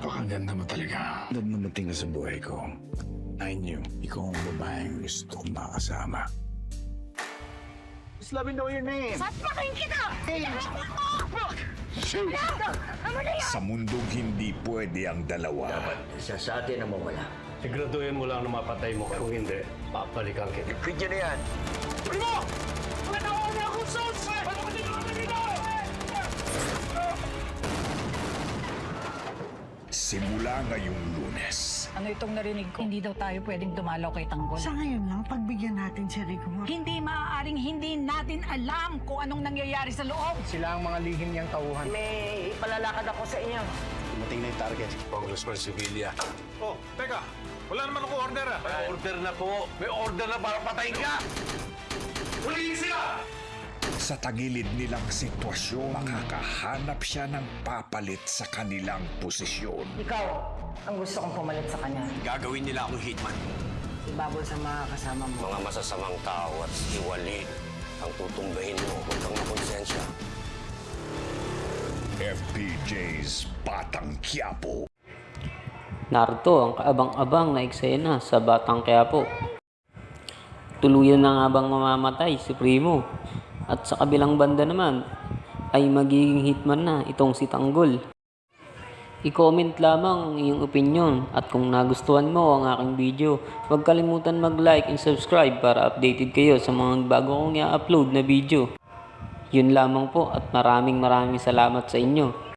Napakaganda mo talaga. Nung namating ka sa buhay ko, I knew ikaw ang babaeng gusto kong makasama. Just let me know your name. Sasakin kita! Sa mundong hindi pwede ang dalawa, Isa sa atin ang mawala. Siguraduhin mo lang na mapatay mo. Kung hindi, papalikan kita. Video na yan. simula ngayong Lunes. Ano itong narinig ko? Hindi daw tayo pwedeng dumalaw kay Tanggol. Sa ngayon lang, pagbigyan natin si Rigor. Hindi maaaring hindi natin alam kung anong nangyayari sa loob. Sila ang mga lihim niyang tauhan. May ipalalakad ako sa inyo. Dumating na yung target. Congressman Sevilla. Oh, teka. Wala naman ako order ah. May order na po. May order na para patayin ka! Huliin sila! Sa tagilid nilang sitwasyon, makakahanap siya ng papalit sa kanilang posisyon. Ikaw, ang gusto kong pumalit sa kanya. Gagawin nila akong hitman. Ibabol sa mga kasama mo. Mga masasamang tao at iwali ang tutumbahin mo. Huwag kang makonsensya. FPJ's Batang Quiapo. Narito ang kaabang-abang na eksena sa Batang Quiapo. Tuluyan na nga bang mamamatay si Primo? At sa kabilang banda naman ay magiging hitman na itong si Tanggol. I-comment lamang ang iyong opinion at kung nagustuhan mo ang aking video, huwag kalimutan mag-like and subscribe para updated kayo sa mga bago kong i-upload na video. Yun lamang po at maraming salamat sa inyo.